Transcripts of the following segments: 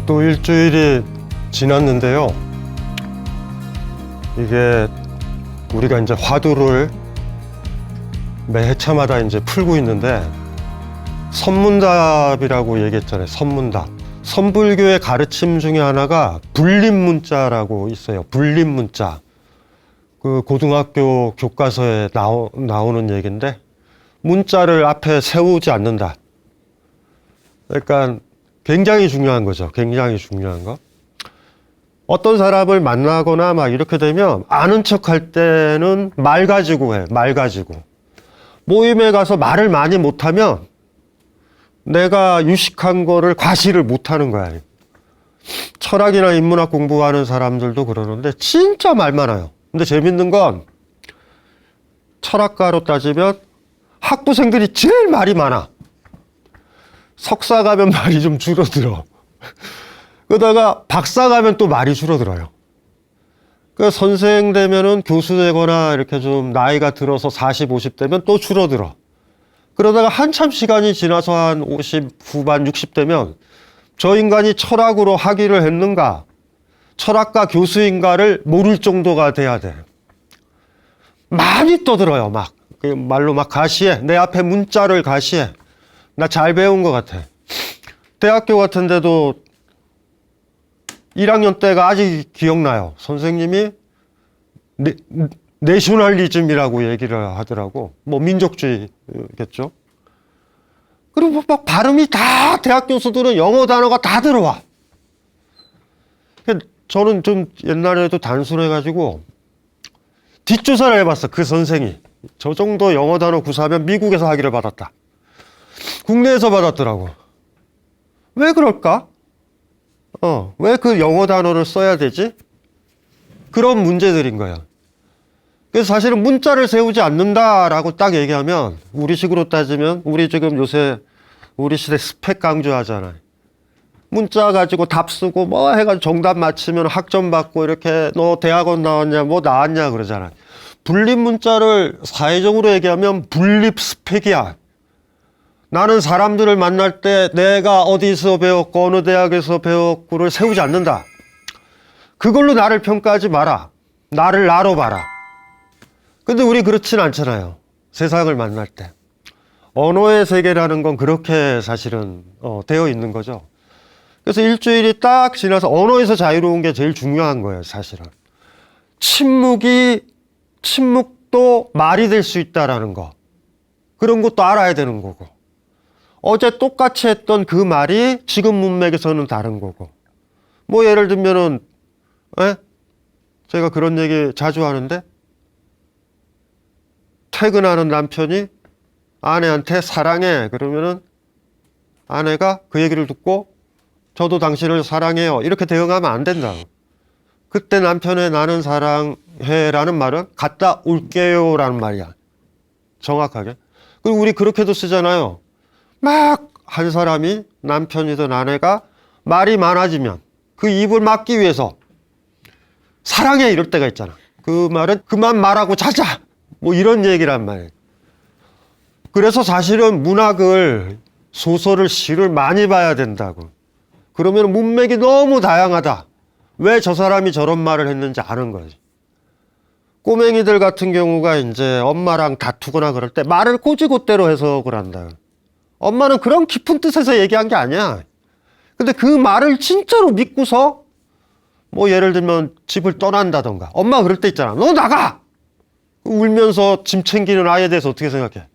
또 일주일이 지났는데요. 이게 우리가 이제 화두를 매 회차마다 이제 풀고 있는데 선문답이라고 얘기했잖아요. 선문답. 선불교의 가르침 중에 하나가 불립문자라고 있어요. 불립문자. 그 고등학교 교과서에 나오는 얘기인데 문자를 앞에 세우지 않는다. 그러니까 굉장히 중요한 거죠. 굉장히 중요한 거. 어떤 사람을 만나거나 막 이렇게 되면 아는 척 할 때는 말 가지고 해. 말 가지고. 모임에 가서 말을 많이 못하면 내가 유식한 거를 과시를 못하는 거야. 철학이나 인문학 공부하는 사람들도 그러는데 진짜 말 많아요. 근데 재밌는 건 철학가로 따지면 학부생들이 제일 말이 많아. 석사 가면 말이 좀 줄어들어. 그러다가 박사 가면 또 말이 줄어들어요. 그 선생 되면은 교수 되거나 이렇게 좀 나이가 들어서 40, 50 되면 또 줄어들어. 그러다가 한참 시간이 지나서 한 50 후반, 60 되면 저 인간이 철학으로 학위를 했는가, 철학가 교수인가를 모를 정도가 돼야 돼. 많이 떠들어요, 막. 그 말로 막 가시해. 내 앞에 문자를 가시해. 나 잘 배운 것 같아. 대학교 같은 데도 1학년 때가 아직 기억나요. 선생님이 내셔널리즘이라고 얘기를 하더라고. 뭐 민족주의겠죠. 그리고 막 발음이 다 대학 교수들은 영어 단어가 다 들어와. 저는 좀 옛날에도 단순해가지고 뒷조사를 해봤어. 그 선생이. 저 정도 영어 단어 구사하면 미국에서 학위를 받았다. 국내에서 받았더라고. 왜 그럴까? 왜 그 영어 단어를 써야 되지? 그런 문제들인 거야. 그래서 사실은 문자를 세우지 않는다라고 딱 얘기하면 우리식으로 따지면 우리 지금 요새 우리 시대 스펙 강조하잖아요. 문자 가지고 답 쓰고 뭐 해가지고 정답 맞히면 학점 받고 이렇게 너 대학원 나왔냐 뭐 나왔냐 그러잖아요. 분립 문자를 사회적으로 얘기하면 분립 스펙이야. 나는 사람들을 만날 때 내가 어디서 배웠고 어느 대학에서 배웠고를 세우지 않는다. 그걸로 나를 평가하지 마라. 나를 나로 봐라. 근데 우리 그렇진 않잖아요. 세상을 만날 때. 언어의 세계라는 건 그렇게 사실은 되어 있는 거죠. 그래서 일주일이 딱 지나서 언어에서 자유로운 게 제일 중요한 거예요, 사실은. 침묵도 말이 될 수 있다라는 거. 그런 것도 알아야 되는 거고. 어제 똑같이 했던 그 말이 지금 문맥에서는 다른 거고. 뭐 예를 들면은 제가 그런 얘기 자주 하는데 퇴근하는 남편이 아내한테 사랑해 그러면은 아내가 그 얘기를 듣고 저도 당신을 사랑해요 이렇게 대응하면 안 된다. 그때 남편의 나는 사랑해 라는 말은 갔다 올게요 라는 말이야. 정확하게. 그리고 우리 그렇게도 쓰잖아요. 막 한 사람이 남편이든 아내가 말이 많아지면 그 입을 막기 위해서 사랑해 이럴 때가 있잖아. 그 말은 그만 말하고 자자 뭐 이런 얘기란 말이에요. 그래서 사실은 문학을 소설을 시를 많이 봐야 된다고. 그러면 문맥이 너무 다양하다. 왜 저 사람이 저런 말을 했는지 아는 거지. 꼬맹이들 같은 경우가 이제 엄마랑 다투거나 그럴 때 말을 꼬지콧대로 해석을 한다. 엄마는 그런 깊은 뜻에서 얘기한 게 아니야. 근데 그 말을 진짜로 믿고서 뭐 예를 들면 집을 떠난다던가. 엄마가 그럴 때 있잖아. 너 나가! 울면서 짐 챙기는 아이에 대해서 어떻게 생각해?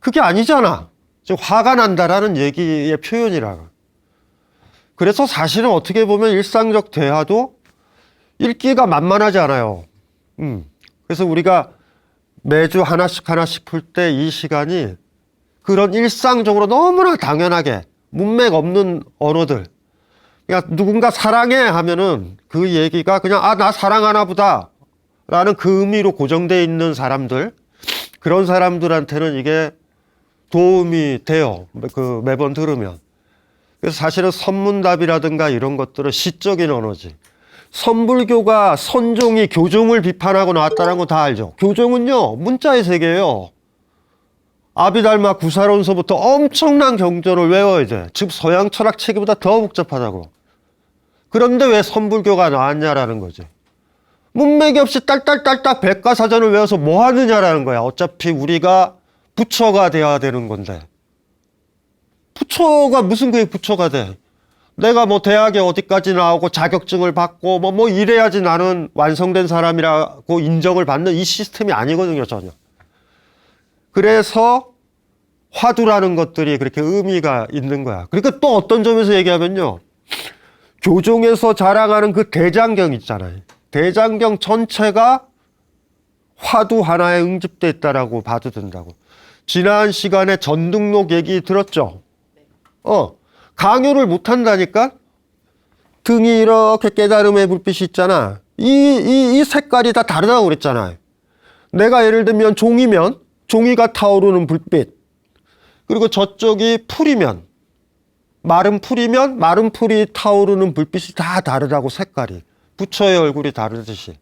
그게 아니잖아. 지금 화가 난다라는 얘기의 표현이라고. 그래서 사실은 어떻게 보면 일상적 대화도 읽기가 만만하지 않아요. 그래서 우리가 매주 하나씩 풀 때 이 시간이 그런 일상적으로 너무나 당연하게 문맥 없는 언어들. 그러니까 누군가 사랑해 하면은 그 얘기가 그냥 나 사랑하나 보다 라는 그 의미로 고정되어 있는 사람들. 그런 사람들한테는 이게 도움이 돼요. 매번 들으면. 그래서 사실은 선문답이라든가 이런 것들은 시적인 언어지. 선불교가 선종이 교종을 비판하고 나왔다는 거 다 알죠. 교종은요 문자의 세계예요. 아비달마 구사론서부터 엄청난 경전을 외워야 돼. 즉 서양 철학 체계보다 더 복잡하다고. 그런데 왜 선불교가 나왔냐라는 거지. 문맥이 없이 딸딸딸딸 백과사전을 외워서 뭐 하느냐라는 거야. 어차피 우리가 부처가 되어야 되는 건데. 부처가 무슨 그게 부처가 돼. 내가 뭐 대학에 어디까지 나오고 자격증을 받고 뭐 이래야지 나는 완성된 사람이라고 인정을 받는 이 시스템이 아니거든요, 전혀. 그래서 화두라는 것들이 그렇게 의미가 있는 거야. 그러니까 또 어떤 점에서 얘기하면요. 교종에서 자랑하는 그 대장경 있잖아요. 대장경 전체가 화두 하나에 응집돼 있다라고 봐도 된다고. 지난 시간에 전등록 얘기 들었죠? 강요를 못 한다니까? 등이 이렇게 깨달음의 불빛이 있잖아. 이 색깔이 다 다르다고 그랬잖아요. 내가 예를 들면 종이면 종이가 타오르는 불빛. 그리고 저쪽이 풀이면 마른 풀이면 마른 풀이 타오르는 불빛이 다 다르다고 색깔이. 부처의 얼굴이 다르듯이.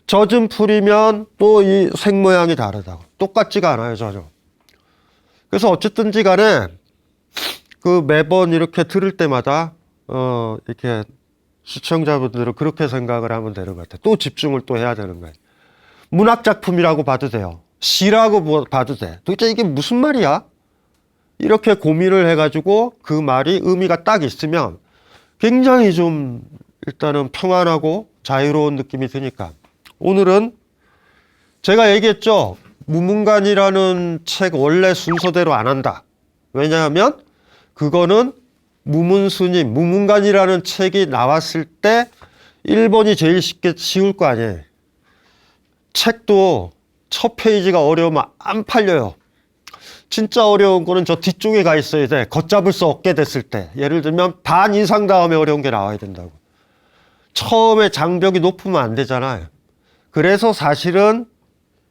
젖은 풀이면 또 이 색 모양이 다르다고. 똑같지가 않아요, 전혀. 그래서 어쨌든지 간에 그 매번 이렇게 들을 때마다 이렇게 시청자분들은 그렇게 생각을 하면 되는 것 같아요. 또 집중을 또 해야 되는 거예요. 문학 작품이라고 봐도 돼요. 시라고 봐도 돼. 도대체 이게 무슨 말이야? 이렇게 고민을 해가지고 그 말이 의미가 딱 있으면 굉장히 좀 일단은 평안하고 자유로운 느낌이 드니까. 오늘은 제가 얘기했죠. 무문관이라는 책 원래 순서대로 안 한다. 왜냐하면 그거는 무문스님, 무문관이라는 책이 나왔을 때 1번이 제일 쉬울 거 아니에요. 책도 첫 페이지가 어려우면 안 팔려요. 진짜 어려운 거는 저 뒤쪽에 가 있어야 돼. 걷잡을 수 없게 됐을 때. 예를 들면 반 이상 다음에 어려운 게 나와야 된다고. 처음에 장벽이 높으면 안 되잖아요. 그래서 사실은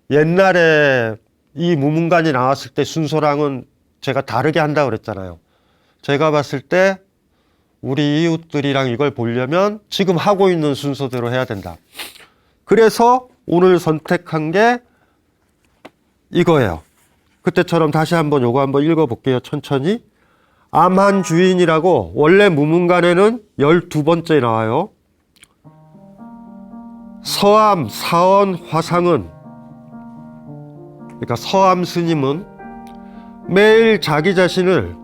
옛날에 이 무문관이 나왔을 때 순서랑은 제가 다르게 한다고 그랬잖아요. 제가 봤을 때 우리 이웃들이랑 이걸 보려면 지금 하고 있는 순서대로 해야 된다. 그래서 오늘 선택한 게 이거예요. 그때처럼 다시 한번 요거 한번 읽어볼게요. 천천히. 암한주인이라고 원래 무문관에는 12번째 나와요. 서암, 사언, 화상은, 그러니까 서암 스님은 매일 자기 자신을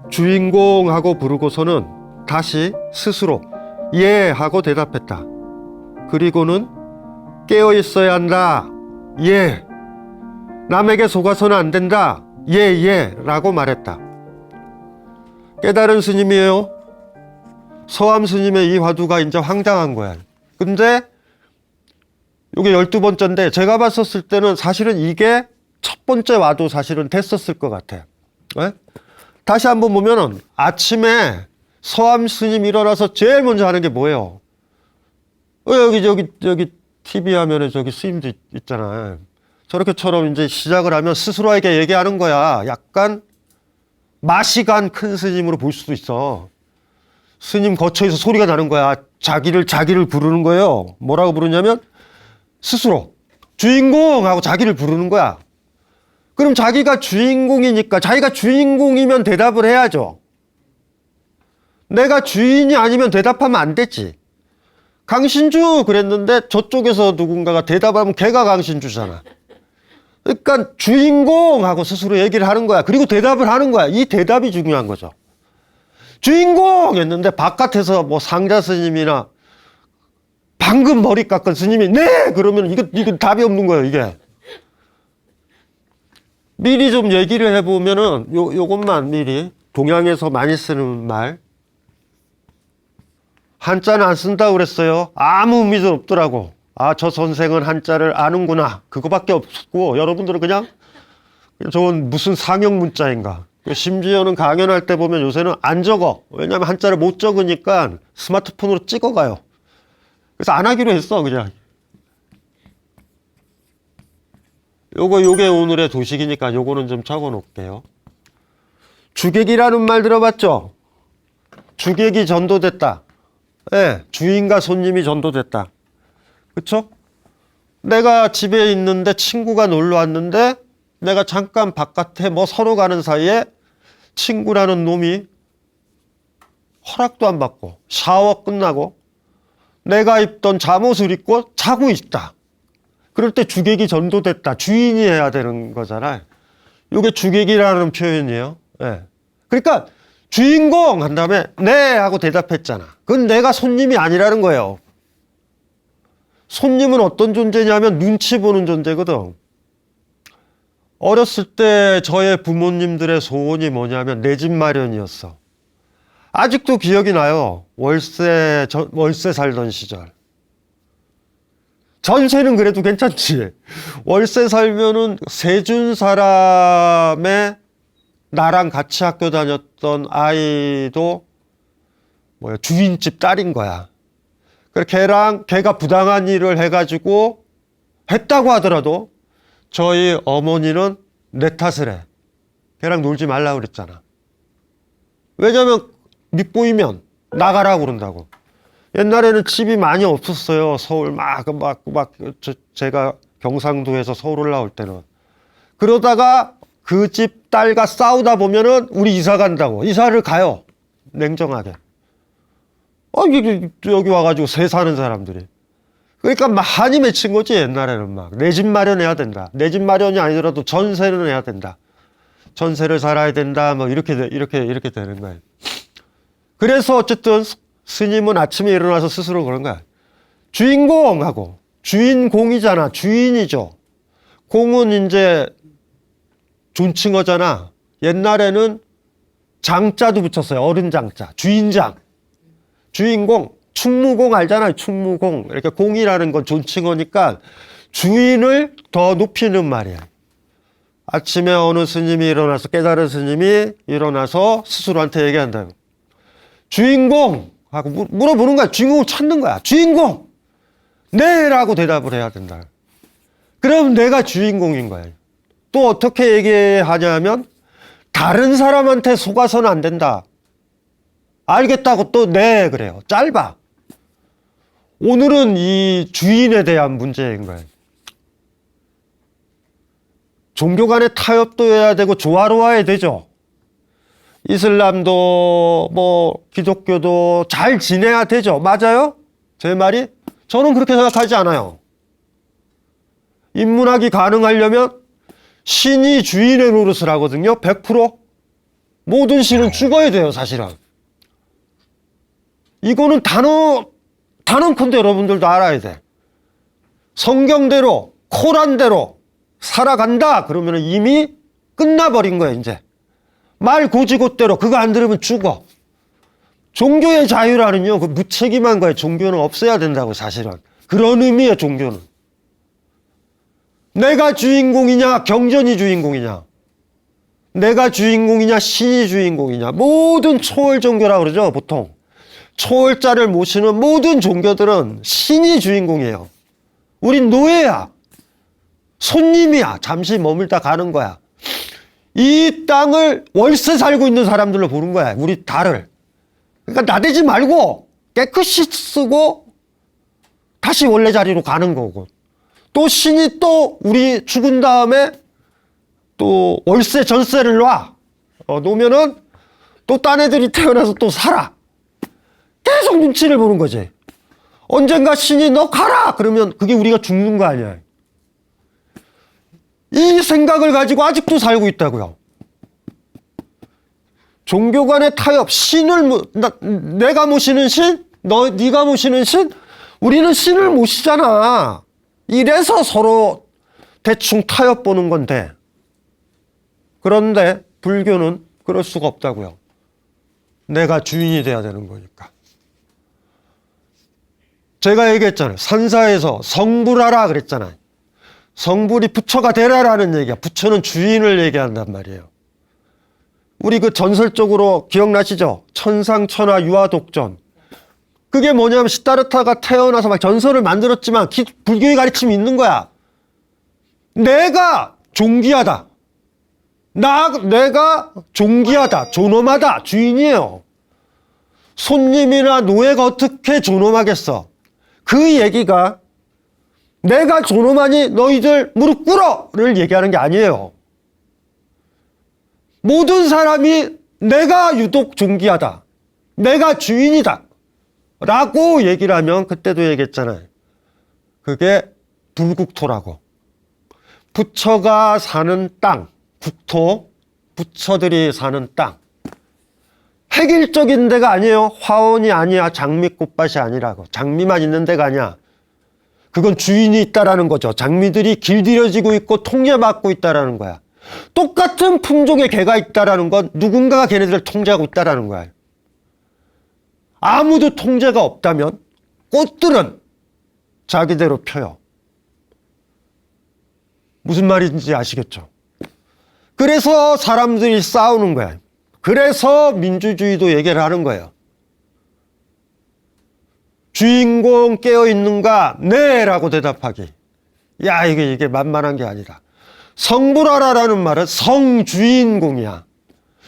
주인공하고 부르고서는 다시 스스로 예 하고 대답했다. 그리고는 깨어 있어야 한다. 예. 남에게 속아서는 안 된다. 예, 예 라고 말했다. 깨달은 스님이에요. 서암 스님의 이 화두가 이제 황당한 거야. 근데 이게 12번째인데 제가 봤었을 때는 사실은 이게 첫 번째 와도 사실은 됐었을 것 같아요. 네? 다시 한번 보면은 아침에 서암 스님 일어나서 제일 먼저 하는 게 뭐예요? 여기 TV 화면에 저기 스님도 있잖아요. 저렇게처럼 이제 시작을 하면 스스로에게 얘기하는 거야. 약간 맛이 간 큰 스님으로 볼 수도 있어. 스님 거처에서 소리가 나는 거야. 자기를 부르는 거예요. 뭐라고 부르냐면 스스로 주인공 하고 자기를 부르는 거야. 그럼 자기가 주인공이니까 자기가 주인공이면 대답을 해야죠. 내가 주인이 아니면 대답하면 안 되지. 강신주 그랬는데 저쪽에서 누군가가 대답하면 걔가 강신주잖아. 그러니까 주인공 하고 스스로 얘기를 하는 거야. 그리고 대답을 하는 거야. 이 대답이 중요한 거죠. 주인공 했는데 바깥에서 뭐 상자 스님이나 방금 머리 깎은 스님이 네 그러면 이거 답이 없는 거예요. 이게 미리 좀 얘기를 해보면은 요것만 미리 동양에서 많이 쓰는 말. 한자는 안 쓴다고 그랬어요. 아무 의미도 없더라고. 아, 저 선생은 한자를 아는구나. 그거밖에 없고 여러분들은 그냥 저건 무슨 상형 문자인가. 심지어는 강연할 때 보면 요새는 안 적어. 왜냐하면 한자를 못 적으니까 스마트폰으로 찍어가요. 그래서 안 하기로 했어 그냥. 요게 오늘의 도식이니까 요거는 좀 적어 놓을게요. 주객이라는 말 들어봤죠? 주객이 전도됐다. 네, 주인과 손님이 전도됐다. 그쵸? 내가 집에 있는데 친구가 놀러 왔는데 내가 잠깐 바깥에 뭐 서로 가는 사이에 친구라는 놈이 허락도 안 받고 샤워 끝나고 내가 입던 잠옷을 입고 자고 있다. 그럴 때 주객이 전도됐다. 주인이 해야 되는 거잖아요. 이게 주객이라는 표현이에요. 네. 그러니까 주인공 한 다음에 네 하고 대답했잖아. 그건 내가 손님이 아니라는 거예요. 손님은 어떤 존재냐면 눈치 보는 존재거든. 어렸을 때 저의 부모님들의 소원이 뭐냐면 내 집 마련이었어. 아직도 기억이 나요. 월세 살던 시절. 전세는 그래도 괜찮지. 월세 살면은 세준 사람의 나랑 같이 학교 다녔던 아이도 주인집 딸인 거야. 그래서 걔가 부당한 일을 해가지고 했다고 하더라도 저희 어머니는 내 탓을 해. 걔랑 놀지 말라고 그랬잖아. 왜냐면 밑보이면 나가라고 그런다고. 옛날에는 집이 많이 없었어요. 서울 제가 경상도에서 서울 올라올 때는. 그러다가 그 집 딸과 싸우다 보면은 우리 이사 간다고. 이사를 가요. 냉정하게. 여기 와가지고 새 사는 사람들이. 그러니까 막 한이 맺힌 거지, 옛날에는 막. 내 집 마련해야 된다. 내 집 마련이 아니더라도 전세는 해야 된다. 전세를 살아야 된다. 뭐 이렇게 되는 거예요. 그래서 어쨌든 스님은 아침에 일어나서 스스로 그런 거야. 주인공하고. 주인공이잖아. 주인이죠. 공은 이제 존칭어잖아. 옛날에는 장자도 붙였어요. 어른 장자. 주인장. 주인공. 충무공 알잖아요. 충무공. 이렇게 공이라는 건 존칭어니까 주인을 더 높이는 말이야. 아침에 어느 스님이 일어나서, 깨달은 스님이 일어나서 스스로한테 얘기한다. 주인공! 하고 물어보는 거야. 주인공을 찾는 거야. 주인공! 네! 라고 대답을 해야 된다. 그럼 내가 주인공인 거야. 또 어떻게 얘기하냐면, 다른 사람한테 속아서는 안 된다. 알겠다고 또 네! 그래요. 짧아. 오늘은 이 주인에 대한 문제인 거예요. 종교 간의 타협도 해야 되고 조화로워야 되죠. 이슬람도 기독교도 잘 지내야 되죠. 맞아요? 제 말이? 저는 그렇게 생각하지 않아요. 인문학이 가능하려면 신이 주인의 노릇을 하거든요. 100%. 모든 신은 죽어야 돼요, 사실은. 이거는 단언컨대 여러분들도 알아야 돼. 성경대로, 코란대로 살아간다 그러면 이미 끝나버린 거야, 이제. 말 고지고대로 그거 안 들으면 죽어. 종교의 자유라는요, 그 무책임한 거예요. 종교는 없어야 된다고, 사실은. 그런 의미의 종교는. 내가 주인공이냐, 경전이 주인공이냐. 내가 주인공이냐, 신이 주인공이냐. 모든 초월 종교라고 그러죠, 보통. 초월자를 모시는 모든 종교들은 신이 주인공이에요. 우린 노예야. 손님이야. 잠시 머물다 가는 거야. 이 땅을 월세 살고 있는 사람들로 보는 거야. 우리 달을. 그러니까 나대지 말고 깨끗이 쓰고 다시 원래 자리로 가는 거고. 또 신이 또 우리 죽은 다음에 또 월세 전세를 놔. 놓으면은 또 딴 애들이 태어나서 또 살아. 계속 눈치를 보는 거지. 언젠가 신이 너 가라! 그러면 그게 우리가 죽는 거 아니야. 이 생각을 가지고 아직도 살고 있다고요. 종교 간의 타협, 내가 모시는 신? 네가 모시는 신? 우리는 신을 모시잖아. 이래서 서로 대충 타협 보는 건데. 그런데 불교는 그럴 수가 없다고요. 내가 주인이 돼야 되는 거니까. 제가 얘기했잖아요. 산사에서 성불하라 그랬잖아요. 성불이 부처가 되라라는 얘기야. 부처는 주인을 얘기한단 말이에요. 우리 그 전설적으로 기억나시죠? 천상천하 유아독전. 그게 뭐냐면 시다르타가 태어나서 막 전설을 만들었지만 불교의 가르침이 있는 거야. 내가 존귀하다. 내가 존귀하다. 존엄하다. 주인이에요. 손님이나 노예가 어떻게 존엄하겠어? 그 얘기가 내가 존엄하니 너희들 무릎 꿇어를 얘기하는 게 아니에요. 모든 사람이 내가 유독 존귀하다. 내가 주인이다 라고 얘기를 하면, 그때도 얘기했잖아요. 그게 불국토라고. 부처가 사는 땅, 국토, 부처들이 사는 땅. 획일적인 데가 아니에요. 화원이 아니야. 장미꽃밭이 아니라고. 장미만 있는 데가 아니야. 그건 주인이 있다라는 거죠. 장미들이 길들여지고 있고 통제받고 있다라는 거야. 똑같은 품종의 개가 있다라는 건 누군가가 걔네들을 통제하고 있다라는 거야. 아무도 통제가 없다면 꽃들은 자기대로 펴요. 무슨 말인지 아시겠죠? 그래서 사람들이 싸우는 거야. 그래서 민주주의도 얘기를 하는 거예요. 주인공 깨어있는가? 네! 라고 대답하기. 야, 이게 만만한 게 아니다. 성불하라라는 말은 성주인공이야.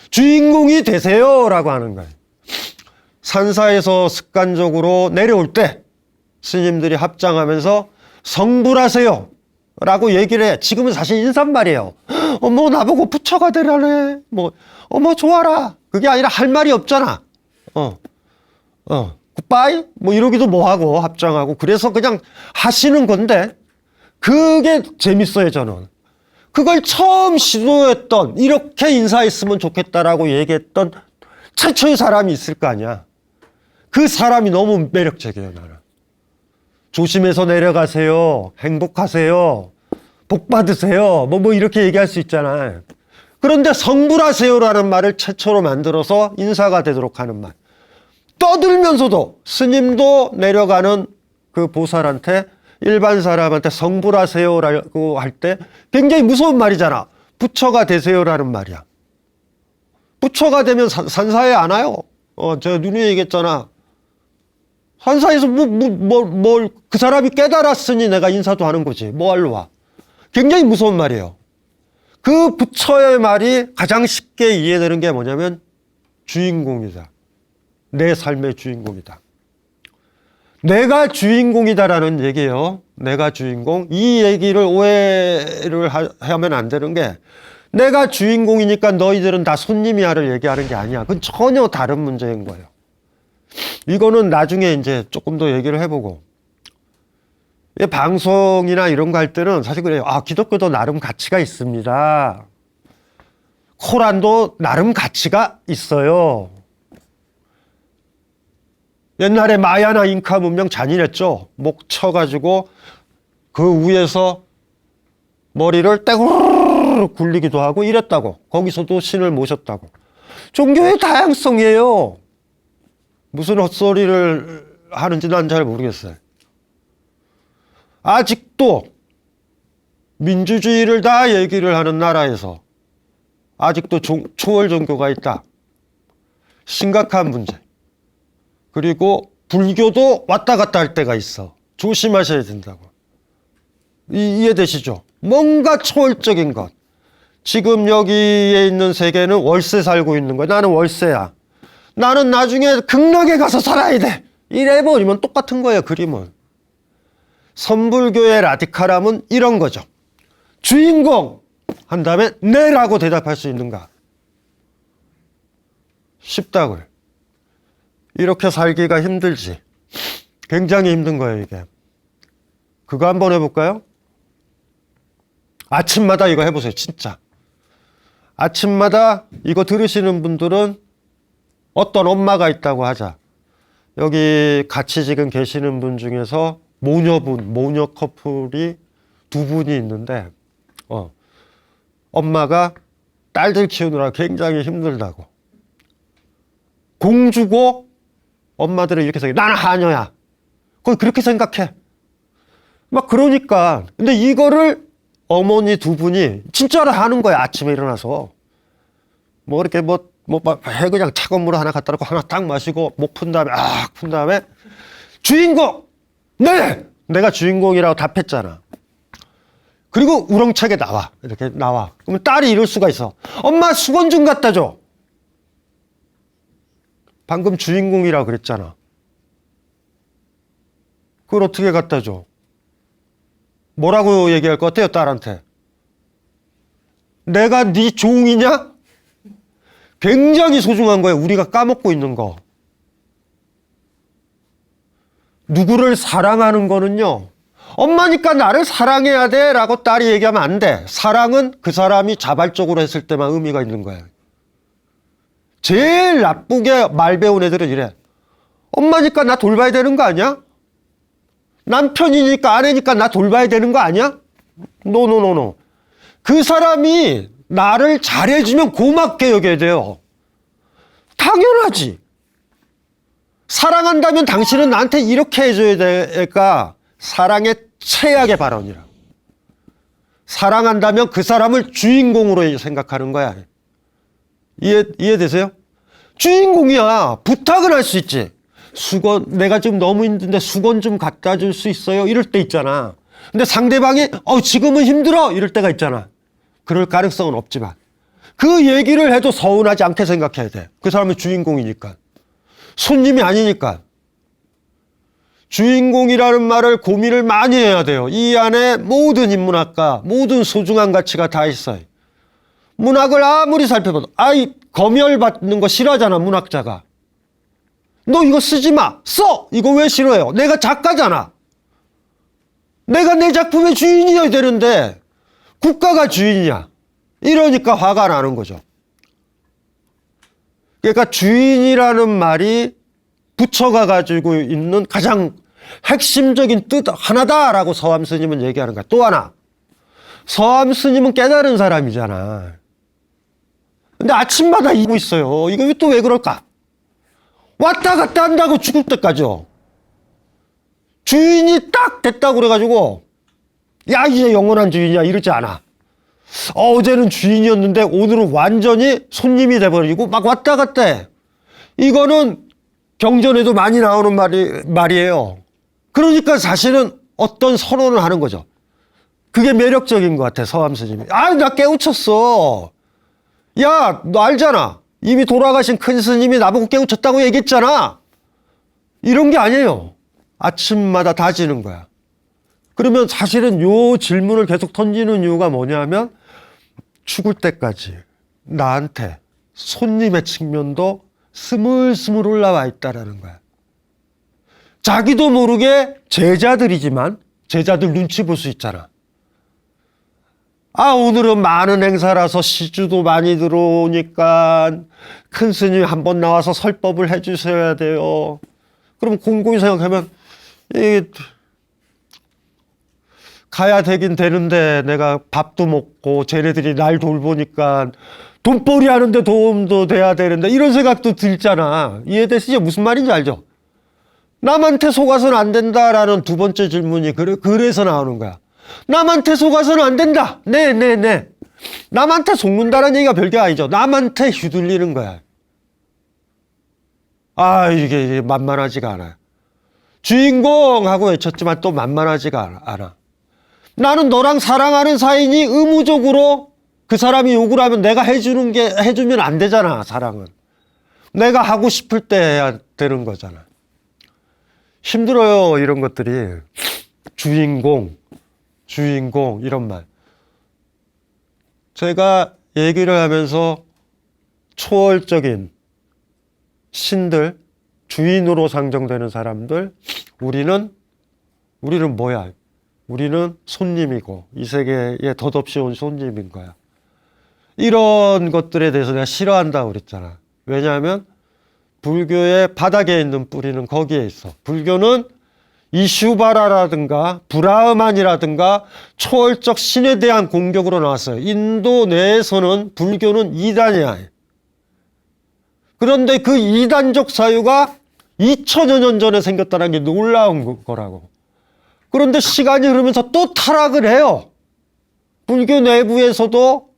주인공이 되세요! 라고 하는 거예요. 산사에서 습관적으로 내려올 때 스님들이 합장하면서 성불하세요! 라고 얘기를 해. 지금은 사실 인사말이에요. 어머, 나보고 부처가 되라네. 어머, 좋아라. 그게 아니라 할 말이 없잖아. 굿바이? 이러기도 뭐하고, 합장하고. 그래서 그냥 하시는 건데, 그게 재밌어요, 저는. 그걸 처음 시도했던, 이렇게 인사했으면 좋겠다라고 얘기했던 최초의 사람이 있을 거 아니야. 그 사람이 너무 매력적이에요, 나는. 조심해서 내려가세요. 행복하세요. 복 받으세요. 이렇게 얘기할 수 있잖아요. 그런데 성불하세요라는 말을 최초로 만들어서 인사가 되도록 하는 말. 떠들면서도 스님도 내려가는 그 보살한테, 일반 사람한테 성불하세요라고 할 때 굉장히 무서운 말이잖아. 부처가 되세요라는 말이야. 부처가 되면 산사에 안 와요. 제가 누누이 얘기했잖아. 산사에서 그 사람이 깨달았으니 내가 인사도 하는 거지. 뭐 하러 와. 굉장히 무서운 말이에요. 그 부처의 말이 가장 쉽게 이해되는 게 뭐냐면 주인공이다. 내 삶의 주인공이다. 내가 주인공이다라는 얘기예요. 내가 주인공. 이 얘기를 오해를 하면 안 되는 게, 내가 주인공이니까 너희들은 다 손님이야를 얘기하는 게 아니야. 그건 전혀 다른 문제인 거예요. 이거는 나중에 이제 조금 더 얘기를 해보고. 방송이나 이런 거 할 때는 사실 그래요. 기독교도 나름 가치가 있습니다. 코란도 나름 가치가 있어요. 옛날에 마야나 잉카 문명 잔인했죠. 목 쳐가지고 그 위에서 머리를 떼구르르 굴리기도 하고 이랬다고. 거기서도 신을 모셨다고. 종교의 다양성이에요. 무슨 헛소리를 하는지 난 잘 모르겠어요. 아직도 민주주의를 다 얘기를 하는 나라에서 아직도 초월 종교가 있다. 심각한 문제. 그리고 불교도 왔다 갔다 할 때가 있어. 조심하셔야 된다고. 이해되시죠? 뭔가 초월적인 것. 지금 여기에 있는 세계는 월세 살고 있는 거야. 나는 월세야. 나는 나중에 극락에 가서 살아야 돼. 이래버리면 똑같은 거예요, 그림은. 선불교의 라디칼함은 이런 거죠. 주인공 한 다음에 네라고 대답할 수 있는가? 쉽다고요. 이렇게 살기가 힘들지. 굉장히 힘든 거예요, 이게. 그거 한번 해볼까요? 아침마다 이거 해보세요, 진짜. 아침마다 이거 들으시는 분들은 어떤 엄마가 있다고 하자. 여기 같이 지금 계시는 분 중에서 모녀 커플이 두 분이 있는데, 엄마가 딸들 키우느라 굉장히 힘들다고. 공주고 엄마들은 이렇게 생각해. 나는 하녀야. 거의 그렇게 생각해. 막 그러니까. 근데 이거를 어머니 두 분이 진짜로 하는 거야. 아침에 일어나서. 이렇게 해 그냥 차가운 물 하나 갖다 놓고 하나 딱 마시고 목 푼 다음에 푼 다음에 주인공! 네! 내가 주인공이라고 답했잖아. 그리고 우렁차게 나와. 이렇게 나와. 그러면 딸이 이럴 수가 있어. 엄마 수건 좀 갖다 줘. 방금 주인공이라고 그랬잖아. 그걸 어떻게 갖다 줘? 뭐라고 얘기할 것 같아요, 딸한테? 내가 네 종이냐? 굉장히 소중한 거예요. 우리가 까먹고 있는 거. 누구를 사랑하는 거는요, 엄마니까 나를 사랑해야 돼 라고 딸이 얘기하면 안 돼. 사랑은 그 사람이 자발적으로 했을 때만 의미가 있는 거야. 제일 나쁘게 말 배운 애들은 이래. 엄마니까 나 돌봐야 되는 거 아니야? 남편이니까 아내니까 나 돌봐야 되는 거 아니야? 노노노노. 그 사람이 나를 잘해주면 고맙게 여겨야 돼요. 당연하지. 사랑한다면 당신은 나한테 이렇게 해줘야 될까? 사랑의 최악의 발언이라. 사랑한다면 그 사람을 주인공으로 생각하는 거야. 이해되세요? 주인공이야. 부탁을 할 수 있지. 수건, 내가 지금 너무 힘든데 수건 좀 갖다 줄 수 있어요? 이럴 때 있잖아. 근데 상대방이 지금은 힘들어 이럴 때가 있잖아. 그럴 가능성은 없지만 그 얘기를 해도 서운하지 않게 생각해야 돼. 그 사람은 주인공이니까. 손님이 아니니까. 주인공이라는 말을 고민을 많이 해야 돼요. 이 안에 모든 인문학과, 모든 소중한 가치가 다 있어요. 문학을 아무리 살펴봐도 검열받는 거 싫어하잖아, 문학자가. 너 이거 쓰지 마. 써! 이거 왜 싫어해요? 내가 작가잖아. 내가 내 작품의 주인이어야 되는데 국가가 주인이야. 이러니까 화가 나는 거죠. 그러니까 주인이라는 말이 부처가 가지고 있는 가장 핵심적인 뜻 하나다라고 서암 스님은 얘기하는 거야. 또 하나. 서암 스님은 깨달은 사람이잖아. 근데 아침마다 이고 있어요. 이거 또 왜 그럴까? 왔다 갔다 한다고 죽을 때까지요. 주인이 딱 됐다고 그래가지고 야 이제 영원한 주인이야 이러지 않아. 어제는 주인이었는데 오늘은 완전히 손님이 돼버리고 막 왔다 갔다 해. 이거는 경전에도 많이 나오는 말이에요. 그러니까 사실은 어떤 선언을 하는 거죠. 그게 매력적인 것 같아, 서암 스님이. 나 깨우쳤어. 야, 너 알잖아. 이미 돌아가신 큰 스님이 나보고 깨우쳤다고 얘기했잖아. 이런 게 아니에요. 아침마다 다지는 거야. 그러면 사실은 요 질문을 계속 던지는 이유가 뭐냐면 죽을 때까지 나한테 손님의 측면도 스물스물 올라와 있다라는 거야. 자기도 모르게 제자들이지만 제자들 눈치 볼 수 있잖아. 오늘은 많은 행사라서 시주도 많이 들어오니까 큰 스님이 한번 나와서 설법을 해주셔야 돼요. 그럼 곰곰이 생각하면 가야 되긴 되는데 내가 밥도 먹고 쟤네들이 날 돌보니까 돈벌이 하는데 도움도 돼야 되는데 이런 생각도 들잖아. 이해되시죠? 무슨 말인지 알죠? 남한테 속아서는 안 된다라는 두 번째 질문이 그래서 나오는 거야. 남한테 속아서는 안 된다. 네. 남한테 속는다는 얘기가 별게 아니죠. 남한테 휘둘리는 거야. 이게 만만하지가 않아요. 주인공하고 외쳤지만 또 만만하지가 않아. 나는 너랑 사랑하는 사이니 의무적으로 그 사람이 요구를 하면 내가 해주면 안 되잖아, 사랑은. 내가 하고 싶을 때 해야 되는 거잖아. 힘들어요, 이런 것들이. 주인공, 이런 말. 제가 얘기를 하면서 초월적인 신들, 주인으로 상정되는 사람들, 우리는 뭐야? 우리는 손님이고, 이 세계에 덧없이 온 손님인 거야. 이런 것들에 대해서 내가 싫어한다고 그랬잖아. 왜냐하면 불교의 바닥에 있는 뿌리는 거기에 있어. 불교는 이슈바라라든가 브라흐만이라든가 초월적 신에 대한 공격으로 나왔어요. 인도 내에서는 불교는 이단이야. 그런데 그 이단적 사유가 2000여 년 전에 생겼다는 게 놀라운 거라고. 그런데 시간이 흐르면서 또 타락을 해요. 불교 내부에서도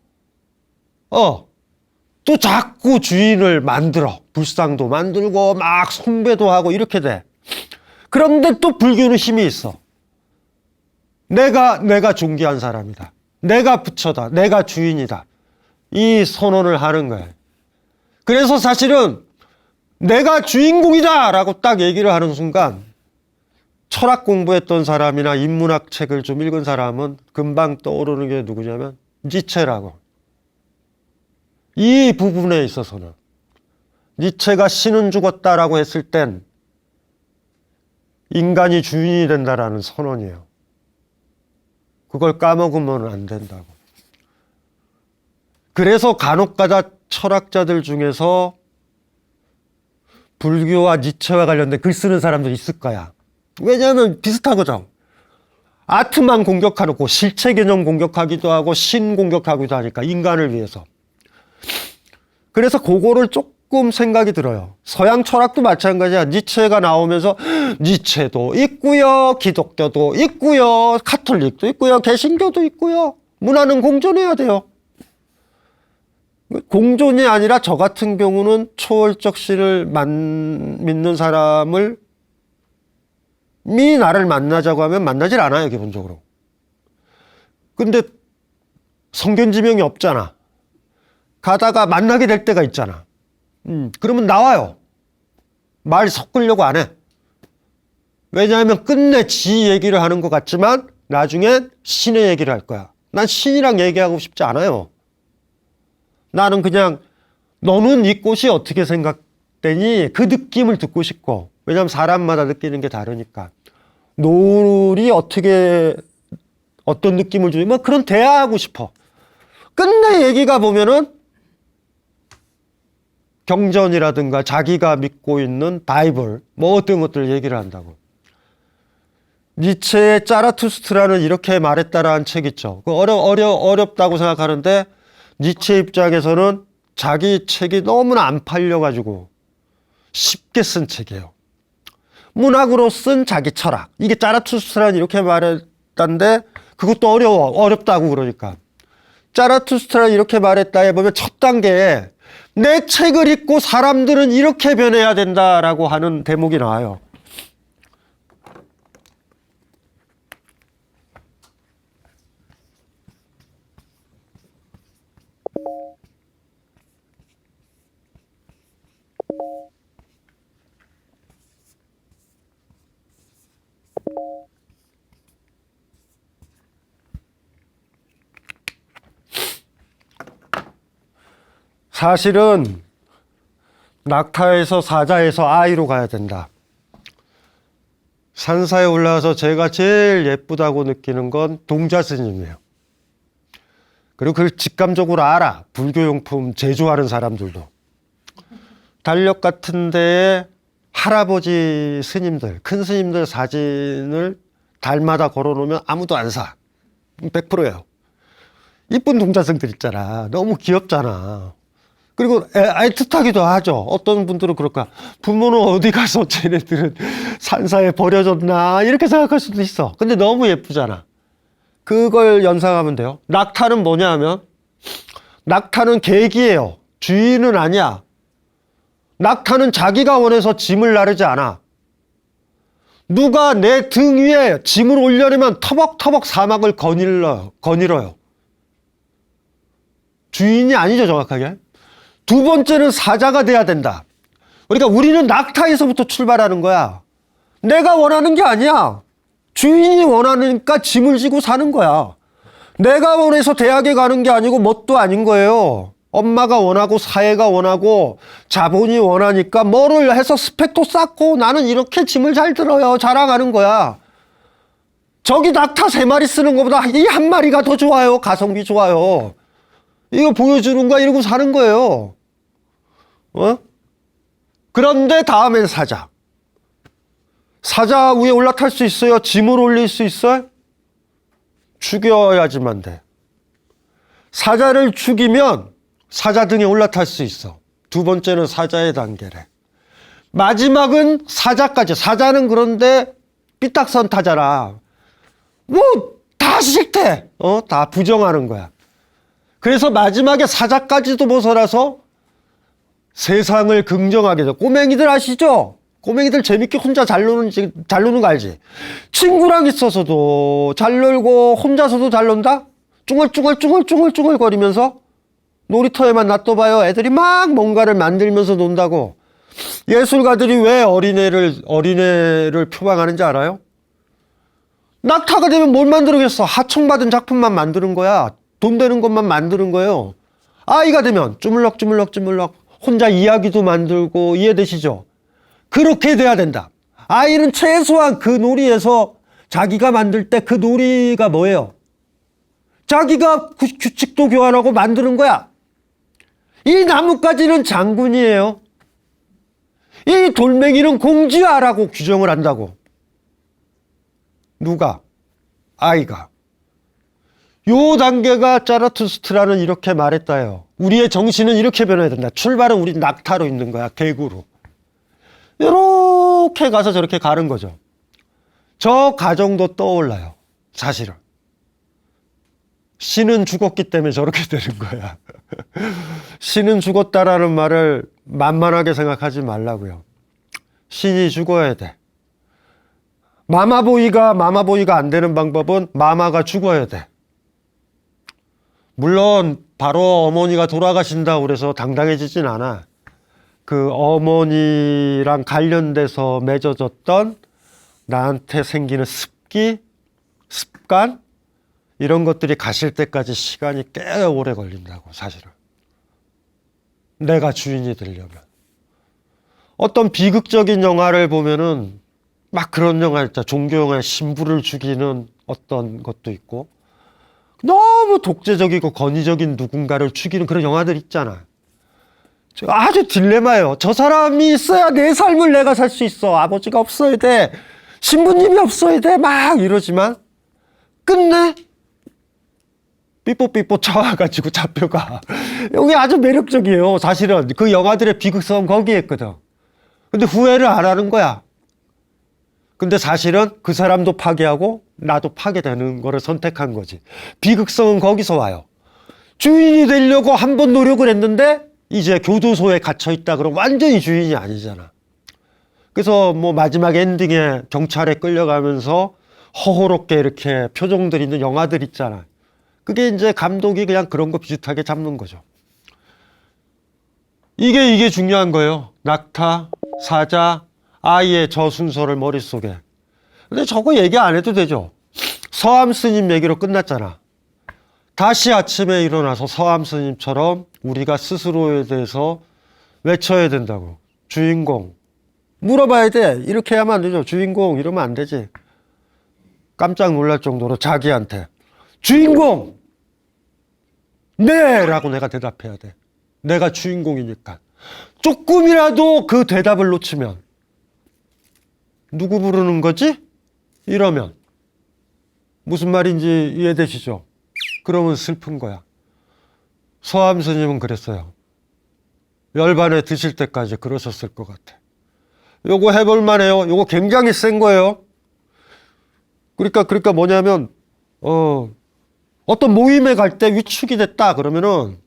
또 자꾸 주인을 만들어. 불상도 만들고 막 숭배도 하고 이렇게 돼. 그런데 또 불교는 힘이 있어. 내가 존귀한 사람이다. 내가 부처다. 내가 주인이다. 이 선언을 하는 거예요. 그래서 사실은 내가 주인공이다 라고 딱 얘기를 하는 순간 철학 공부했던 사람이나 인문학 책을 좀 읽은 사람은 금방 떠오르는 게 누구냐면 니체라고. 이 부분에 있어서는 니체가 신은 죽었다라고 했을 땐 인간이 주인이 된다라는 선언이에요. 그걸 까먹으면 안 된다고. 그래서 간혹가다 철학자들 중에서 불교와 니체와 관련된 글 쓰는 사람도 있을 거야. 왜냐하면 비슷하거든. 아트만 공격하고 실체 개념 공격하기도 하고 신 공격하기도 하니까 인간을 위해서. 그래서 그거를 조금 생각이 들어요. 서양 철학도 마찬가지야. 니체가 나오면서 니체도 있고요, 기독교도 있고요, 카톨릭도 있고요, 개신교도 있고요. 문화는 공존해야 돼요. 공존이 아니라 저 같은 경우는 초월적 신을 믿는 사람을 나를 만나자고 하면 만나질 않아요, 기본적으로. 근데 성견지명이 없잖아. 가다가 만나게 될 때가 있잖아. 그러면 나와요. 말 섞으려고 안 해. 왜냐하면 끝내 지 얘기를 하는 것 같지만 나중엔 신의 얘기를 할 거야. 난 신이랑 얘기하고 싶지 않아요. 나는 그냥 너는 이 꽃이 어떻게 생각되니? 그 느낌을 듣고 싶고. 왜냐하면 사람마다 느끼는 게 다르니까. 노을이 어떤 느낌을 주니? 뭐 그런 대화하고 싶어. 끝내 얘기가 보면은 경전이라든가 자기가 믿고 있는 바이블 뭐 어떤 것들 얘기를 한다고. 니체의 짜라투스트라는 이렇게 말했다라는 책 있죠. 어렵다고 생각하는데 니체 입장에서는 자기 책이 너무나 안 팔려가지고 쉽게 쓴 책이에요. 문학으로 쓴 자기 철학. 이게 짜라투스트라는 이렇게 말했다는데 그것도 어렵다고 그러니까. 짜라투스트라는 이렇게 말했다 해보면 첫 단계에 내 책을 읽고 사람들은 이렇게 변해야 된다라고 하는 대목이 나와요. 사실은 낙타에서 사자에서 아이로 가야 된다. 산사에 올라와서 제가 제일 예쁘다고 느끼는 건 동자 스님이에요. 그리고 그걸 직감적으로 알아. 불교용품 제조하는 사람들도. 달력 같은 데에 할아버지 스님들, 큰 스님들 사진을 달마다 걸어놓으면 아무도 안 사. 100%예요. 이쁜 동자승들 있잖아. 너무 귀엽잖아. 그리고 애틋하기도 하죠. 어떤 분들은 그럴까. 부모는 어디 가서 쟤네들은 산사에 버려졌나 이렇게 생각할 수도 있어. 근데 너무 예쁘잖아. 그걸 연상하면 돼요. 낙타는 뭐냐 하면 낙타는 계기예요. 주인은 아니야. 낙타는 자기가 원해서 짐을 나르지 않아. 누가 내 등 위에 짐을 올려내면 터벅터벅 사막을 거닐어요. 주인이 아니죠, 정확하게. 두 번째는 사자가 돼야 된다. 그러니까 우리는 낙타에서부터 출발하는 거야. 내가 원하는 게 아니야. 주인이 원하니까 짐을 지고 사는 거야. 내가 원해서 대학에 가는 게 아니고 뭣도 아닌 거예요. 엄마가 원하고 사회가 원하고 자본이 원하니까 뭐를 해서 스펙도 쌓고 나는 이렇게 짐을 잘 들어요. 자랑하는 거야. 저기 낙타 3마리 쓰는 것보다 이 1마리가 더 좋아요. 가성비 좋아요. 이거 보여주는 거야 이러고 사는 거예요. 그런데 다음엔 사자. 사자 위에 올라탈 수 있어요? 짐을 올릴 수 있어요? 죽여야지만 돼. 사자를 죽이면 사자 등에 올라탈 수 있어. 두 번째는 사자의 단계래. 마지막은 사자까지. 사자는 그런데 삐딱선 타잖아. 뭐 다 싫대. 다 부정하는 거야. 그래서 마지막에 사자까지도 벗어나서 세상을 긍정하게 돼. 꼬맹이들 아시죠? 꼬맹이들 재밌게 혼자 잘 노는 거 알지? 친구랑 있어서도 잘 놀고 혼자서도 잘 논다? 쭈글쭈글 거리면서 놀이터에만 놔둬봐요. 애들이 막 뭔가를 만들면서 논다고. 예술가들이 왜 어린애를 표방하는지 알아요? 낙타가 되면 뭘 만들겠어? 하청받은 작품만 만드는 거야. 돈 되는 것만 만드는 거예요. 아이가 되면 주물럭 혼자 이야기도 만들고. 이해되시죠? 그렇게 돼야 된다. 아이는 최소한 그 놀이에서 자기가 만들 때 그 놀이가 뭐예요? 자기가 규칙도 교환하고 만드는 거야. 이 나뭇가지는 장군이에요. 이 돌멩이는 공주야라고 규정을 한다고. 누가? 아이가. 요 단계가 자라투스트라는 이렇게 말했다요. 우리의 정신은 이렇게 변해야 된다. 출발은 우리 낙타로 있는 거야. 개구로. 이렇게 가서 저렇게 가는 거죠. 저 가정도 떠올라요. 사실은. 신은 죽었기 때문에 저렇게 되는 거야. 신은 죽었다라는 말을 만만하게 생각하지 말라고요. 신이 죽어야 돼. 마마보이가 안 되는 방법은 마마가 죽어야 돼. 물론 바로 어머니가 돌아가신다고 그래서 당당해지진 않아. 그 어머니랑 관련돼서 맺어졌던 나한테 생기는 습기, 습관 이런 것들이 가실 때까지 시간이 꽤 오래 걸린다고. 사실은 내가 주인이 되려면. 어떤 비극적인 영화를 보면은 막 그런 영화 있잖아. 종교 영화에 신부를 죽이는 어떤 것도 있고 너무 독재적이고 권위적인 누군가를 죽이는 그런 영화들 있잖아. 아주 딜레마예요. 저 사람이 있어야 내 삶을 내가 살 수 있어. 아버지가 없어야 돼. 신부님이 없어야 돼. 막 이러지만 끝내 삐뽀삐뽀 쳐와가지고 잡혀가. 여기 아주 매력적이에요. 사실은 그 영화들의 비극성 거기에 있거든. 근데 후회를 안 하는 거야. 근데 사실은 그 사람도 파괴하고 나도 파괴되는 거를 선택한 거지. 비극성은 거기서 와요. 주인이 되려고 한 번 노력을 했는데 이제 교도소에 갇혀있다 그러면 완전히 주인이 아니잖아. 그래서 뭐 마지막 엔딩에 경찰에 끌려가면서 허호롭게 이렇게 표정들 있는 영화들 있잖아. 그게 이제 감독이 그냥 그런 거 비슷하게 잡는 거죠. 이게 중요한 거예요. 낙타, 사자, 아이의 저 순서를 머릿속에. 근데 저거 얘기 안 해도 되죠. 서암 스님 얘기로 끝났잖아. 다시 아침에 일어나서 서암 스님처럼 우리가 스스로에 대해서 외쳐야 된다고. 주인공. 물어봐야 돼. 이렇게 하면 안 되죠. 주인공 이러면 안 되지. 깜짝 놀랄 정도로 자기한테 주인공! 네! 라고 내가 대답해야 돼. 내가 주인공이니까. 조금이라도 그 대답을 놓치면 누구 부르는 거지? 이러면 무슨 말인지 이해되시죠? 그러면 슬픈 거야. 서암 스님은 그랬어요. 열반에 드실 때까지 그러셨을 것 같아. 요거 해볼 만해요. 요거 굉장히 센 거예요. 그러니까 뭐냐면 어떤 모임에 갈 때 위축이 됐다 그러면은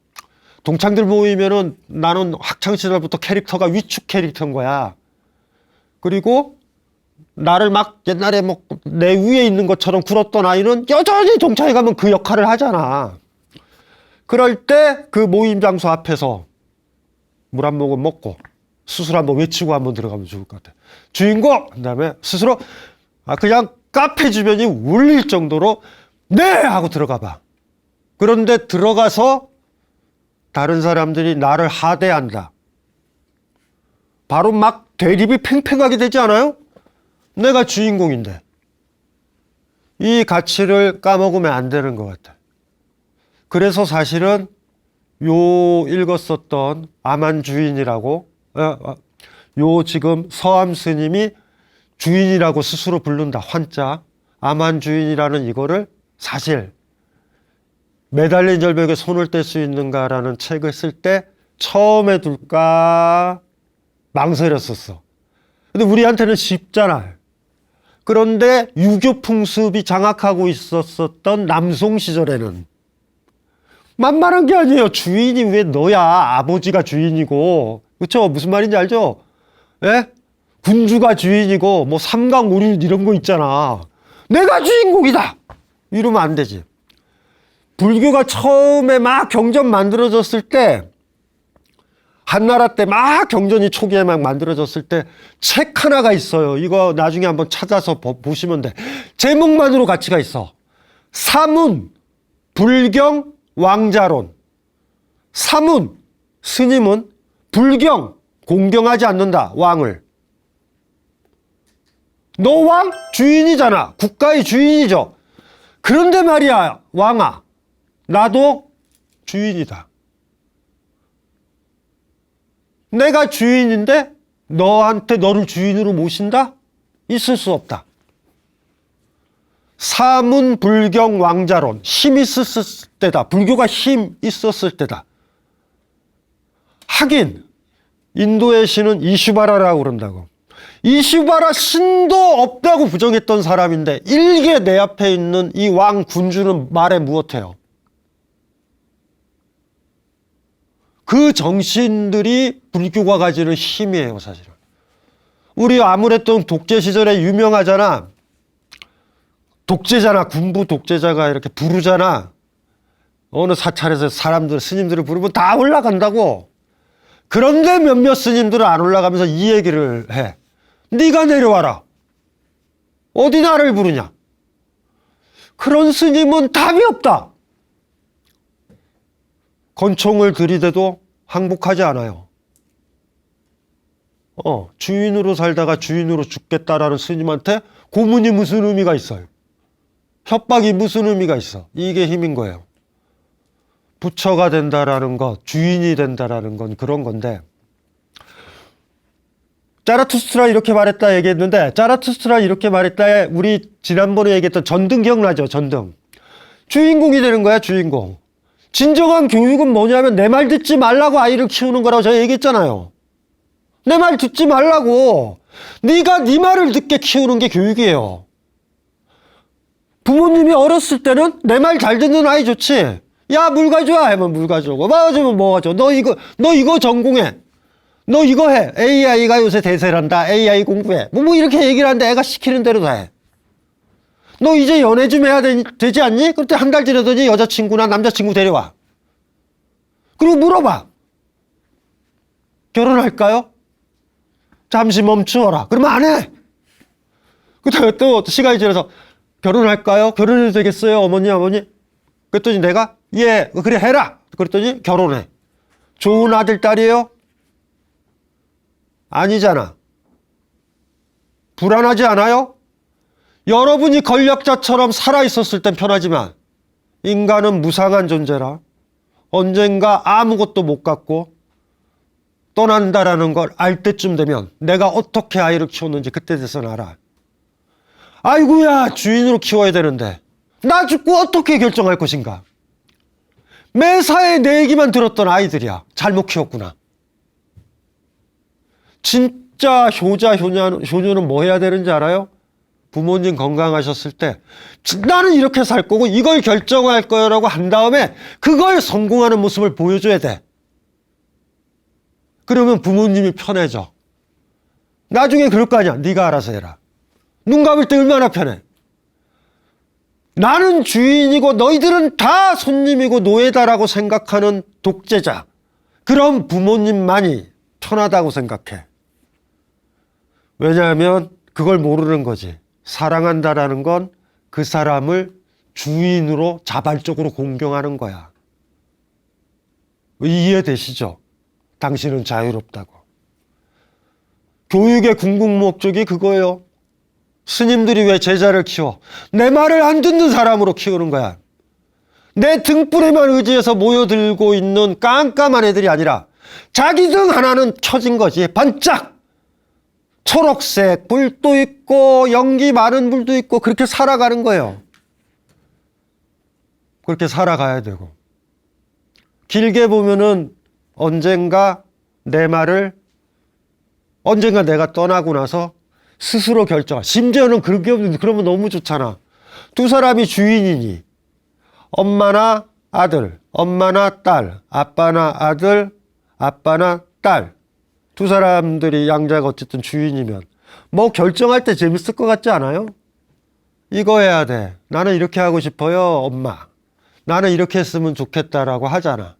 동창들 모이면은 나는 학창 시절부터 캐릭터가 위축 캐릭터인 거야. 그리고 나를 막 옛날에 뭐 내 위에 있는 것처럼 굴었던 아이는 여전히 동창회 가면 그 역할을 하잖아. 그럴 때 그 모임 장소 앞에서 물 한 모금 먹고 스스로 한번 외치고 한번 들어가면 좋을 것 같아. 주인공! 그 다음에 스스로 그냥 카페 주변이 울릴 정도로 네! 하고 들어가 봐. 그런데 들어가서 다른 사람들이 나를 하대한다. 바로 막 대립이 팽팽하게 되지 않아요? 내가 주인공인데. 이 가치를 까먹으면 안 되는 것 같아. 그래서 사실은 요 읽었었던 아만 주인이라고 요 지금 서암 스님이 주인이라고 스스로 부른다. 환자 아만 주인이라는 이거를 사실 매달린 절벽에 손을 뗄 수 있는가라는 책을 쓸 때 처음에 둘까 망설였었어. 근데 우리한테는 쉽잖아. 그런데 유교 풍습이 장악하고 있었던 남송 시절에는 만만한 게 아니에요. 주인이 왜 너야? 아버지가 주인이고. 그렇죠? 무슨 말인지 알죠? 예? 군주가 주인이고 뭐 삼강오륜 이런 거 있잖아. 내가 주인공이다. 이러면 안 되지. 불교가 처음에 막 경전 만들어졌을 때 한나라 때 막 경전이 초기에 막 만들어졌을 때 책 하나가 있어요. 이거 나중에 한번 찾아서 보시면 돼. 제목만으로 가치가 있어. 사문 불경 왕자론. 사문 스님은 불경 공경하지 않는다. 왕을. 너 왕? 주인이잖아. 국가의 주인이죠. 그런데 말이야, 왕아. 나도 주인이다. 내가 주인인데 너한테 너를 주인으로 모신다? 있을 수 없다. 사문불경 왕자론. 힘 있었을 때다. 불교가 힘 있었을 때다. 하긴 인도의 신은 이슈바라라고 그런다고. 이슈바라 신도 없다고 부정했던 사람인데 일개 내 앞에 있는 이 왕 군주는 말해 무엇해요? 그 정신들이 불교가 가지는 힘이에요, 사실은. 우리 아무래도 독재 시절에 유명하잖아. 독재자나 군부 독재자가 이렇게 부르잖아. 어느 사찰에서 사람들, 스님들을 부르면 다 올라간다고. 그런데 몇몇 스님들은 안 올라가면서 이 얘기를 해. 네가 내려와라. 어디 나를 부르냐. 그런 스님은 답이 없다. 권총을 들이대도 항복하지 않아요. 주인으로 살다가 주인으로 죽겠다라는 스님한테 고문이 무슨 의미가 있어요? 협박이 무슨 의미가 있어? 이게 힘인 거예요. 부처가 된다라는 것, 주인이 된다라는 건 그런 건데, 자라투스트라 이렇게 말했다 얘기했는데, 자라투스트라 이렇게 말했다에 우리 지난번에 얘기했던 전등 기억나죠? 전등. 주인공이 되는 거야, 주인공. 진정한 교육은 뭐냐면 내 말 듣지 말라고 아이를 키우는 거라고 제가 얘기했잖아요. 내 말 듣지 말라고. 네가 네 말을 듣게 키우는 게 교육이에요. 부모님이 어렸을 때는 내 말 잘 듣는 아이 좋지. 야, 물 가져와 하면 물 가져오고, 맞으면 뭐 가져와. 너 이거 전공해. 너 이거 해. AI가 요새 대세란다. AI 공부해. 뭐 이렇게 얘기를 하는데 애가 시키는 대로 다 해. 너 이제 연애 좀 해야 되지 않니? 그때 한 달 지나더니 여자친구나 남자친구 데려와. 그리고 물어봐. 결혼할까요? 잠시 멈추어라. 그러면 안 해. 그다음에 또 시간이 지나서 결혼할까요? 결혼해도 되겠어요? 어머니, 아버니? 그랬더니 내가 예, 그래 해라. 그랬더니 결혼해. 좋은 아들, 딸이에요? 아니잖아. 불안하지 않아요? 여러분이 권력자처럼 살아있었을 땐 편하지만 인간은 무상한 존재라 언젠가 아무것도 못 갖고 떠난다라는 걸 알 때쯤 되면 내가 어떻게 아이를 키웠는지 그때 돼서는 알아. 아이고야, 주인으로 키워야 되는데 나 죽고 어떻게 결정할 것인가. 매사에 내 얘기만 들었던 아이들이야. 잘못 키웠구나. 진짜 효녀는 뭐 해야 되는지 알아요? 부모님 건강하셨을 때 나는 이렇게 살 거고 이걸 결정할 거라고 한 다음에 그걸 성공하는 모습을 보여줘야 돼. 그러면 부모님이 편해져. 나중에 그럴 거 아니야. 네가 알아서 해라. 눈 감을 때 얼마나 편해. 나는 주인이고 너희들은 다 손님이고 노예다라고 생각하는 독재자. 그런 부모님만이 편하다고 생각해. 왜냐하면 그걸 모르는 거지. 사랑한다라는 건 그 사람을 주인으로 자발적으로 공경하는 거야. 이해되시죠? 당신은 자유롭다고. 교육의 궁극 목적이 그거예요. 스님들이 왜 제자를 키워? 내 말을 안 듣는 사람으로 키우는 거야. 내 등불에만 의지해서 모여들고 있는 깜깜한 애들이 아니라 자기 등 하나는 켜진 거지. 반짝! 초록색 불도 있고 연기 많은 불도 있고 그렇게 살아가는 거예요. 그렇게 살아가야 되고. 길게 보면은 언젠가 내가 떠나고 나서 스스로 심지어는 그러면 너무 좋잖아. 두 사람이 주인이니 엄마나 아들, 엄마나 딸, 아빠나 아들, 아빠나 딸. 두 사람들이 양자가 어쨌든 주인이면 뭐 결정할 때 재밌을 것 같지 않아요? 이거 해야 돼. 나는 이렇게 하고 싶어요, 엄마. 나는 이렇게 했으면 좋겠다라고 하잖아.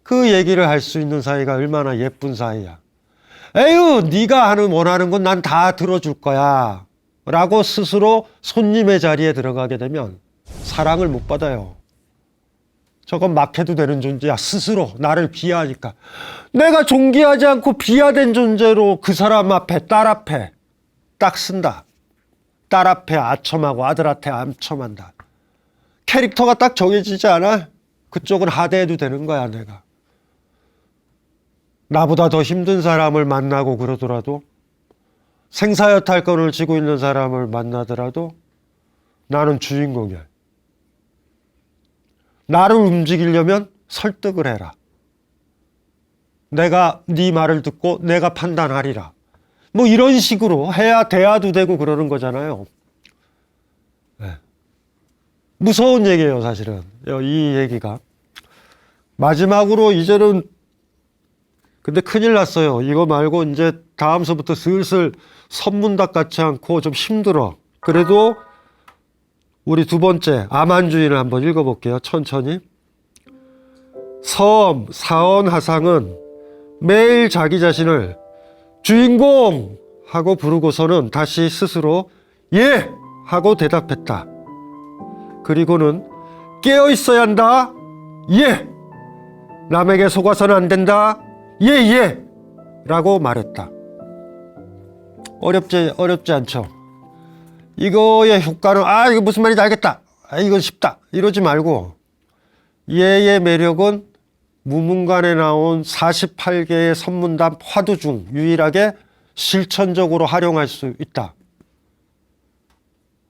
그 얘기를 할 수 있는 사이가 얼마나 예쁜 사이야. 에휴, 네가 원하는 건 난 다 들어줄 거야 라고 스스로 손님의 자리에 들어가게 되면 사랑을 못 받아요. 저건 막 해도 되는 존재야. 스스로 나를 비하하니까. 내가 존귀하지 않고 비하된 존재로 그 사람 앞에, 딸 앞에 딱 쓴다. 딸 앞에 아첨하고 아들한테 아첨한다. 캐릭터가 딱 정해지지 않아? 그쪽은 하대해도 되는 거야, 내가. 나보다 더 힘든 사람을 만나고 그러더라도, 생사여탈권을 쥐고 있는 사람을 만나더라도 나는 주인공이야. 나를 움직이려면 설득을 해라. 내가 네 말을 듣고 내가 판단하리라. 뭐 이런 식으로 해야 대화도 되고 그러는 거잖아요. 네. 무서운 얘기예요, 사실은. 이 얘기가. 마지막으로 이제는 근데 큰일 났어요. 이거 말고 이제 다음서부터 슬슬 선문답 같지 않고 좀 힘들어. 그래도 우리 두 번째 암한주의를 한번 읽어볼게요. 천천히. 섬 사언하상은 매일 자기 자신을 주인공 하고 부르고서는 다시 스스로 예 하고 대답했다. 그리고는 깨어 있어야 한다. 예. 남에게 속아서는 안 된다. 예 라고 말했다. 어렵지 않죠. 이거의 효과는 이거 무슨 말인지 알겠다. 이건 쉽다. 이러지 말고 예의 매력은 무문관에 나온 48개의 선문답 화두 중 유일하게 실천적으로 활용할 수 있다.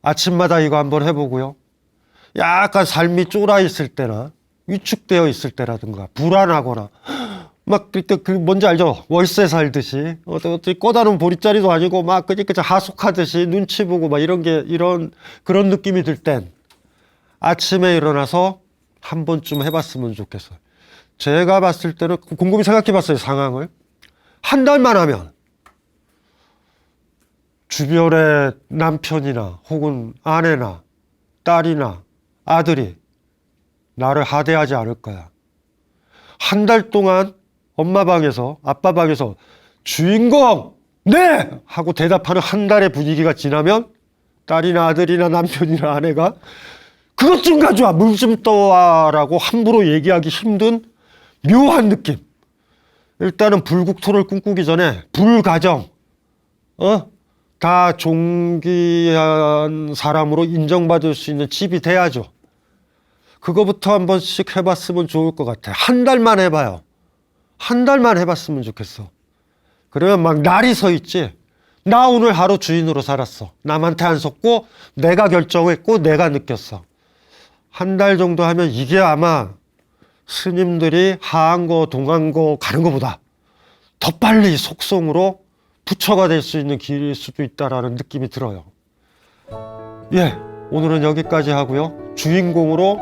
아침마다 이거 한번 해보고요. 약간 삶이 쫄아 있을 때나 위축되어 있을 때라든가 불안하거나 막 뭔지 알죠? 월세 살듯이 어떻게 꼬다는 보릿자리도 아니고 막 그냥 하숙하듯이 눈치 보고 막 그런 느낌이 들 땐 아침에 일어나서 한 번쯤 해봤으면 좋겠어요. 제가 봤을 때는 곰곰이 생각해봤어요. 상황을 한 달만 하면 주변의 남편이나 혹은 아내나 딸이나 아들이 나를 하대하지 않을 거야. 한 달 동안 엄마 방에서 아빠 방에서 주인공 네 하고 대답하는 한 달의 분위기가 지나면 딸이나 아들이나 남편이나 아내가 그것 좀 가져와 물 좀 떠와라고 함부로 얘기하기 힘든 묘한 느낌. 일단은 불국토를 꿈꾸기 전에 불가정 다 존귀한 사람으로 인정받을 수 있는 집이 돼야죠. 그거부터 한 번씩 해봤으면 좋을 것 같아. 한 달만 해봐요. 한 달만 해봤으면 좋겠어. 그러면 막 날이 서 있지. 나 오늘 하루 주인으로 살았어. 남한테 안 속고 내가 결정했고 내가 느꼈어. 한 달 정도 하면 이게 아마 스님들이 하한거 동한거 가는 것보다 더 빨리 속성으로 부처가 될 수 있는 길일 수도 있다라는 느낌이 들어요. 예, 오늘은 여기까지 하고요. 주인공으로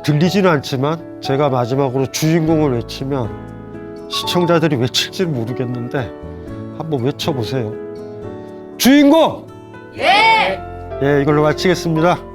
들리지는 않지만 제가 마지막으로 주인공을 외치면 시청자들이 외칠지 모르겠는데 한번 외쳐보세요. 주인공! 예! 예, 이걸로 마치겠습니다.